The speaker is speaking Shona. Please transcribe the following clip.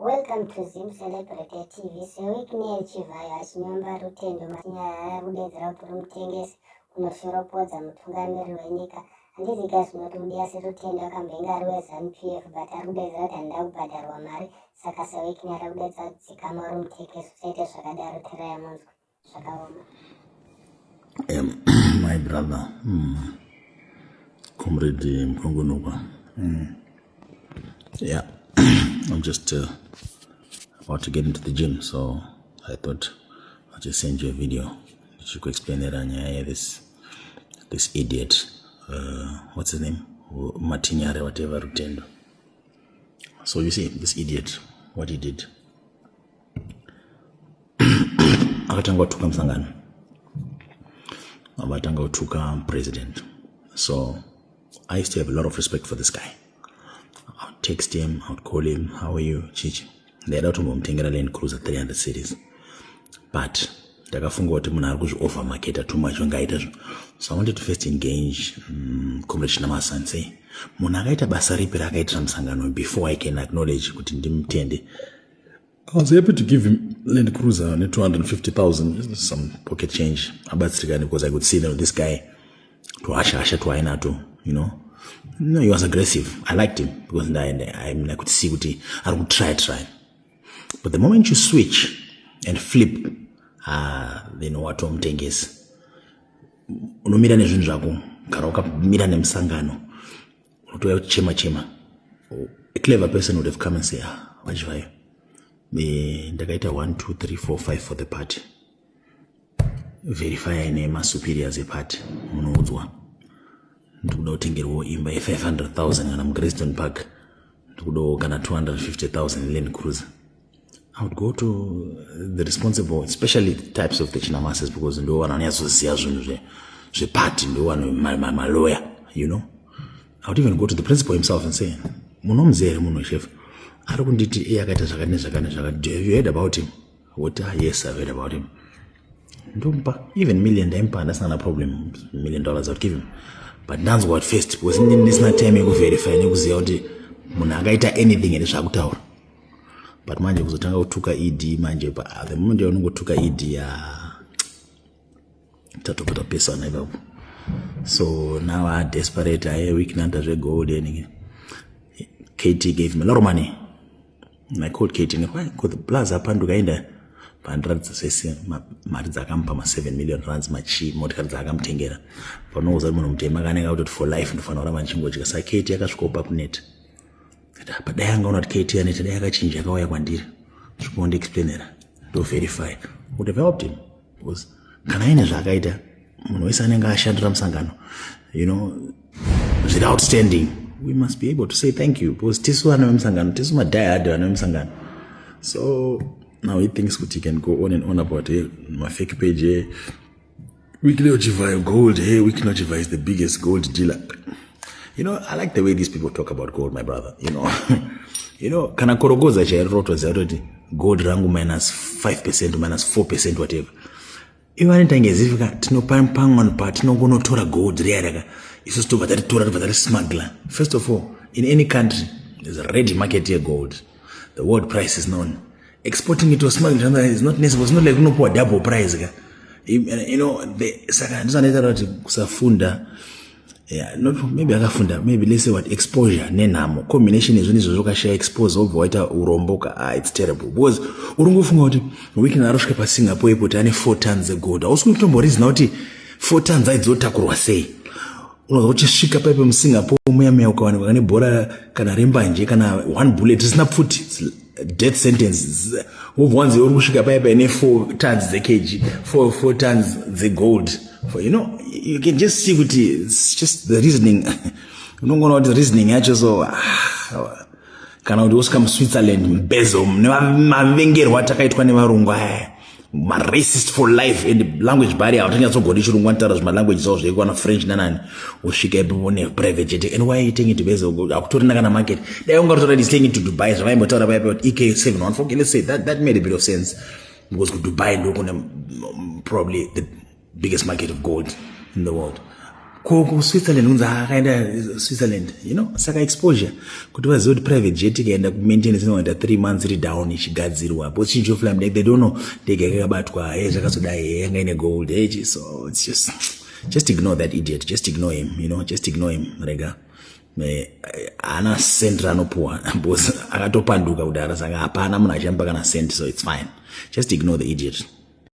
Welcome to Zim Celebrity TV. So wicknell Chivhayo achinyomba Rutendo Matinyarare kudedzera kuti mutengesi ashoropodza mutungamiri wenyika. Handizi guys kuti udiasi Rutendo akambenga ari weZANU-PF but ari kudedzera kuti handida kubhadharwa mari. Saka wicknell ari kudedzera tsikama uri mutekesi usaite zvakadaro tererai munzwe. Zvakaoma. My brother, Comrade Mkongonova. Yeah, I'm just about to get into the gym, so I thought I'll just send you a video that you could explain it. And this idiot, what's his name? Matinyarare, whatever, Rutendo. So you see, this idiot, what he did. Akatanga tuka msangano. Abatanga tuka president. So I used to have a lot of respect for this guy. I would text him, I would call him, how are you, Chichi? They had to mtengera Land Cruiser 300 cities. But ndakafunga kuti munhu ari kuzvi-overmarketa too much wangaita. So I wanted to first engage Comrade Shinamasa and say, munhu akaita basa ripi rakaitira musangano before I can acknowledge kuti ndimutende. I was happy to give him Land Cruiser 250,000, some pocket change. Because I could see that this guy to Asha to Ainato, you know. No, he was aggressive. I liked him because I could see what I would try. But the moment you switch and flip, you know what Tom thing is. Unomira nezvinhu zvako, kana ukamira nemsangano, unotoya chema. A clever person would have come and say, Chivhayo, ndakaita 1, 2, 3, 4, 5 for the party. Verify ine superiors party. Munoudzwa. Ndikuda kutengerwa imba ye 500,000 kana muGreyston Park. Ndikuda kana 250,000 Land Cruiser. I would go to the responsible, especially the types of the Chinamasas, because ndo wananyazoziya zvinhu zveparty, ndo my lawyer, you know. I would even go to the principal himself and say, munomzere muno chef. Ari kunditi akaita zvakane. Do you heard about him? What? Yes, I've heard about him. Ndumpa, even $1 million, that's not a problem. $1 million I'd give him. But that's what first, because in this not time you verify, you see how the munagaita anything in the but manje kuzotanga utuka ED manje pa the moment you ungotuka ED tatopata pesa na ibabu. So now I desperate, I weekend as gold and KT gave me a lot of money. And I called KT and why could the plaza pandu gainda pandrads sese mari dzakampa ma 7 million rands machi motikari dzakamtengera panoza munhu mutema kanenge kuti for life ndofana kuramba ndichingodyika. Saka KT yakasvikopa kuneta but dai anga unoti KT aneta dai yakachinja akauya kwandiri zvikonde explainera to verify would have helped him because kana ine zvakaita munhu wese anenge ashandira musangano, you know, zviri outstanding, we must be able to say thank you because tisu vana vemusangano, tisu madhayadi vana vemusangano. So now he thinks that he can go on and on about my fake page, wicknell Chivhayo gold, wicknell Chivhayo is the biggest gold dealer. You know, I like the way these people talk about gold, my brother. You know, kana korogoza chairotwa zaroti gold rangu minus 5%, minus 4%, whatever. Even tangezifika tinopangwa pa tinongonotora gold riaraka. Iso stova that smuggler. First of all, in any country, there's a ready market here gold. The world price is known. Exporting it to a smuggler is not necessary. It's not like no double price. You know, the saka kusafunda. Yeah, not maybe akafunda, maybe let's say what exposure nenamo combination is when is share expose over waita uromboka. It's terrible because urungofunga kuti weekend arosvika pa Singapore airport ane 4 tons of gold. Ausikuti tomborizina kuti 4 tons aizotakurwa sei. Unoza uchisvika paipe muSingapore muya ukawanikwa kane bhora kana rembanje kana 1 bullet risina pfuti, death sentence. Wobvanzi uri kusvika paipe ne 4 tons the kg, 4 tons the gold. For, you know, you can just see what it's just the reasoning. You don't know what the reasoning yacho. So kana kuti osvika muSwitzerland mbezo mavengeri watakaitwa nevarungu ma racist for life and language barrier autanyatsogoda chirungu anotaura zvimalanguage zvawo zvaikwana French nanani usvika ipapo private jet. And why are you taking it to bezo akutorina kana market dai ungatora is taking it to Dubai zvavaimbotaura paipa kuti EK714. Let's say that made a bit of sense because Dubai ndokune probably the biggest market of gold in the world. Switzerland unza akaenda Switzerland, you know, saka exposure kuti vazive kuti private jet ikaenda kumaintenance inoenda 3 months iri down ichigadzirwa but chinji of like they don't know ndege yakabatwa zvakazodai yanga ine gold age. So it's just ignore that idiot, just ignore him, you know, just ignore him. Rega ana sent anopuwa boss akatopanduka kudara saka hapana munhu achamba kana sent, so it's fine, just ignore the idiot.